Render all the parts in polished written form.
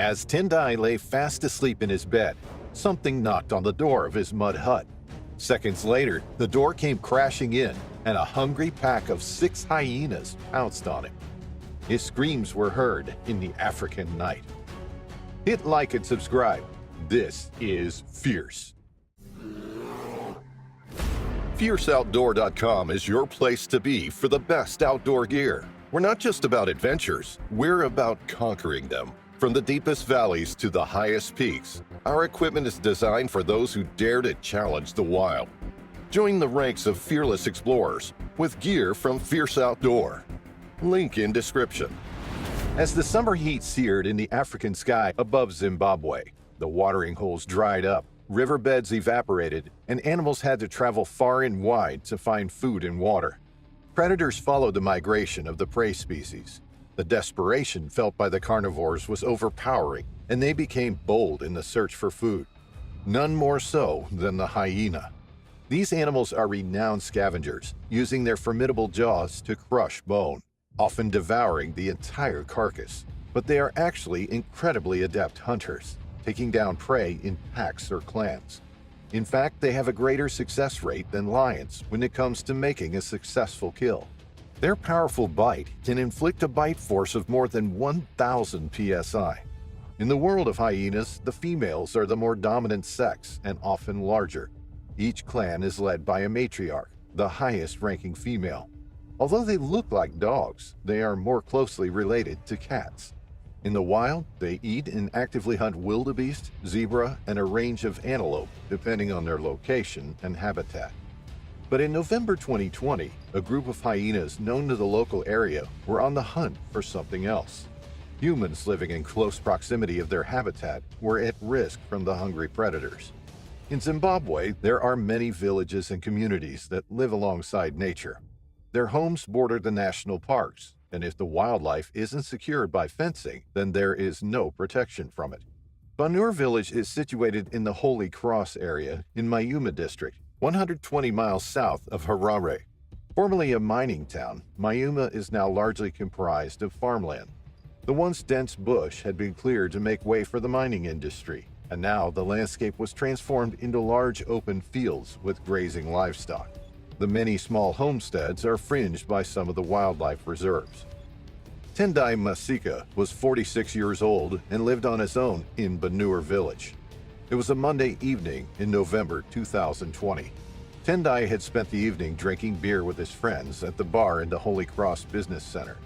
As Tendai lay fast asleep in his bed, something knocked on the door of his mud hut. Seconds later, the door came crashing in, and a hungry pack of 6 hyenas pounced on him. His screams were heard in the African night. Hit like and subscribe. This is Fierce. FierceOutdoor.com is your place to be for the best outdoor gear. We're not just about adventures, we're about conquering them. From the deepest valleys to the highest peaks, our equipment is designed for those who dare to challenge the wild. Join the ranks of fearless explorers with gear from Fierce Outdoor. Link in description. As the summer heat seared in the African sky above Zimbabwe, the watering holes dried up, riverbeds evaporated, and animals had to travel far and wide to find food and water. Predators followed the migration of the prey species. The desperation felt by the carnivores was overpowering, and they became bold in the search for food. None more so than the hyena. These animals are renowned scavengers, using their formidable jaws to crush bone, often devouring the entire carcass. But they are actually incredibly adept hunters, taking down prey in packs or clans. In fact, they have a greater success rate than lions when it comes to making a successful kill. Their powerful bite can inflict a bite force of more than 1,000 psi. In the world of hyenas, the females are the more dominant sex and often larger. Each clan is led by a matriarch, the highest-ranking female. Although they look like dogs, they are more closely related to cats. In the wild, they eat and actively hunt wildebeest, zebra, and a range of antelope, depending on their location and habitat. But in November 2020, a group of hyenas known to the local area were on the hunt for something else. Humans living in close proximity of their habitat were at risk from the hungry predators. In Zimbabwe, there are many villages and communities that live alongside nature. Their homes border the national parks, and if the wildlife isn't secured by fencing, then there is no protection from it. Banure Village is situated in the Holy Cross area in Mvuma District, 120 miles south of Harare. Formerly a mining town, Mvuma is now largely comprised of farmland. The once dense bush had been cleared to make way for the mining industry, and now the landscape was transformed into large open fields with grazing livestock. The many small homesteads are fringed by some of the wildlife reserves. Tendai Maseka was 46 years old and lived on his own in Banure Village. It was a Monday evening in November 2020. Tendai had spent the evening drinking beer with his friends at the bar in the Holy Cross Business Center.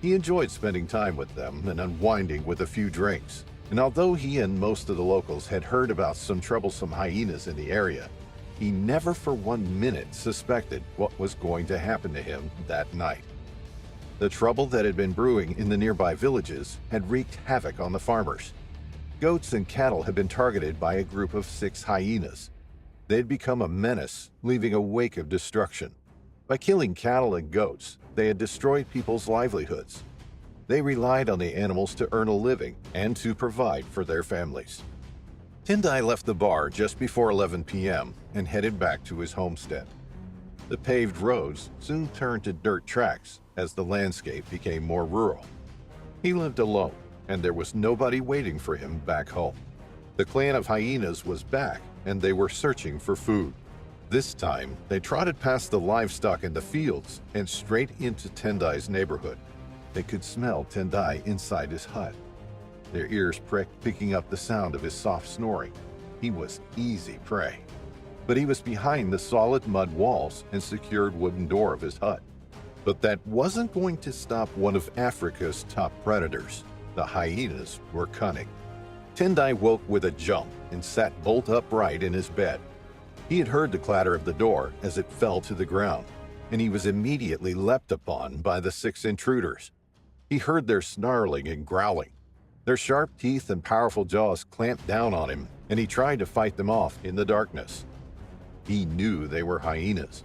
He enjoyed spending time with them and unwinding with a few drinks. And although he and most of the locals had heard about some troublesome hyenas in the area, he never for 1 minute suspected what was going to happen to him that night. The trouble that had been brewing in the nearby villages had wreaked havoc on the farmers. Goats and cattle had been targeted by a group of 6 hyenas. They had become a menace, leaving a wake of destruction. By killing cattle and goats, they had destroyed people's livelihoods. They relied on the animals to earn a living and to provide for their families. Tendai left the bar just before 11 p.m. and headed back to his homestead. The paved roads soon turned to dirt tracks as the landscape became more rural. He lived alone, and there was nobody waiting for him back home. The clan of hyenas was back, and they were searching for food. This time, they trotted past the livestock in the fields and straight into Tendai's neighborhood. They could smell Tendai inside his hut. Their ears pricked, picking up the sound of his soft snoring. He was easy prey. But he was behind the solid mud walls and secured wooden door of his hut. But that wasn't going to stop one of Africa's top predators. The hyenas were cunning. Tendai woke with a jump and sat bolt upright in his bed. He had heard the clatter of the door as it fell to the ground, and he was immediately leapt upon by the 6 intruders. He heard their snarling and growling. Their sharp teeth and powerful jaws clamped down on him, and he tried to fight them off in the darkness. He knew they were hyenas.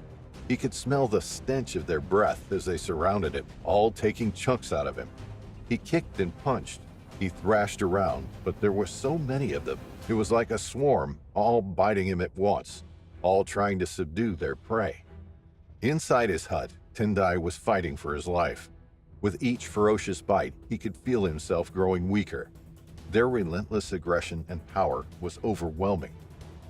He could smell the stench of their breath as they surrounded him, all taking chunks out of him. He kicked and punched. He thrashed around, but there were so many of them. It was like a swarm, all biting him at once, all trying to subdue their prey. Inside his hut, Tendai was fighting for his life. With each ferocious bite, he could feel himself growing weaker. Their relentless aggression and power was overwhelming,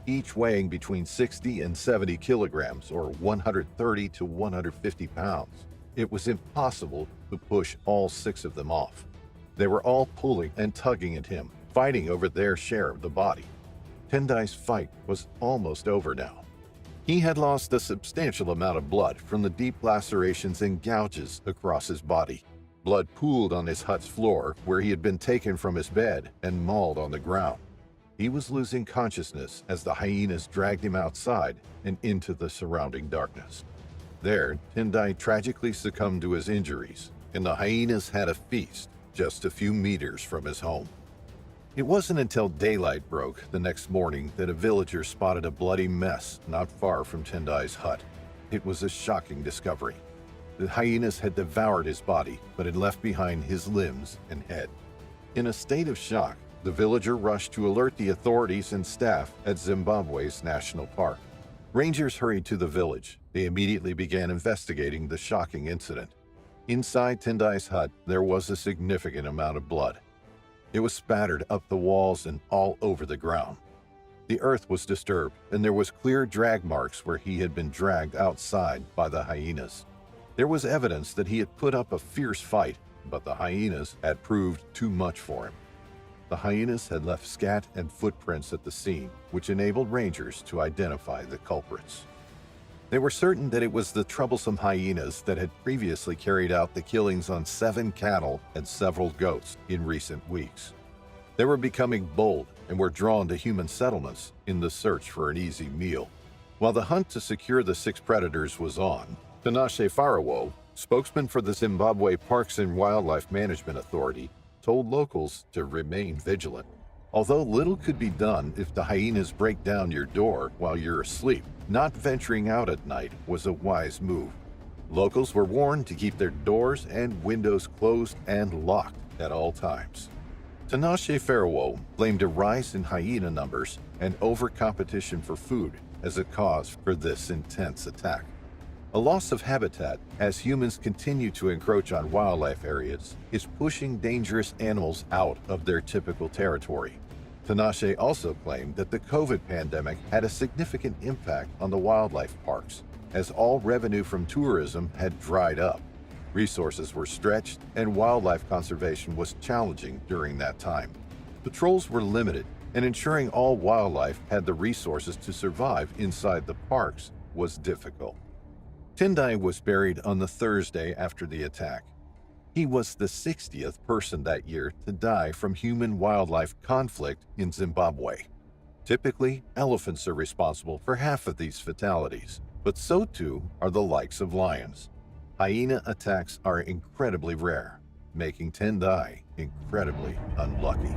each weighing between 60 and 70 kilograms or 130 to 150 pounds. It was impossible to push all 6 of them off. They were all pulling and tugging at him, fighting over their share of the body. Tendai's fight was almost over now. He had lost a substantial amount of blood from the deep lacerations and gouges across his body. Blood pooled on his hut's floor where he had been taken from his bed and mauled on the ground. He was losing consciousness as the hyenas dragged him outside and into the surrounding darkness. There, Tendai tragically succumbed to his injuries, and the hyenas had a feast just a few meters from his home. It wasn't until daylight broke the next morning that a villager spotted a bloody mess not far from Tendai's hut. It was a shocking discovery. The hyenas had devoured his body, but had left behind his limbs and head. In a state of shock, the villager rushed to alert the authorities and staff at Zimbabwe's national park. Rangers hurried to the village. They immediately began investigating the shocking incident. Inside Tendai's hut, there was a significant amount of blood. It was spattered up the walls and all over the ground. The earth was disturbed, and there was clear drag marks where he had been dragged outside by the hyenas. There was evidence that he had put up a fierce fight, but the hyenas had proved too much for him. The hyenas had left scat and footprints at the scene, which enabled rangers to identify the culprits. They were certain that it was the troublesome hyenas that had previously carried out the killings on 7 cattle and several goats in recent weeks. They were becoming bold and were drawn to human settlements in the search for an easy meal. While the hunt to secure the 6 predators was on, Tendai Maseka, spokesman for the Zimbabwe Parks and Wildlife Management Authority, told locals to remain vigilant. Although little could be done if the hyenas break down your door while you're asleep, not venturing out at night was a wise move. Locals were warned to keep their doors and windows closed and locked at all times. Tendai Maseka blamed a rise in hyena numbers and over-competition for food as a cause for this intense attack. A loss of habitat, as humans continue to encroach on wildlife areas, is pushing dangerous animals out of their typical territory. Tendai also claimed that the COVID pandemic had a significant impact on the wildlife parks, as all revenue from tourism had dried up. Resources were stretched, and wildlife conservation was challenging during that time. Patrols were limited, and ensuring all wildlife had the resources to survive inside the parks was difficult. Tendai was buried on the Thursday after the attack. He was the 60th person that year to die from human-wildlife conflict in Zimbabwe. Typically, elephants are responsible for half of these fatalities, but so too are the likes of lions. Hyena attacks are incredibly rare, making Tendai incredibly unlucky.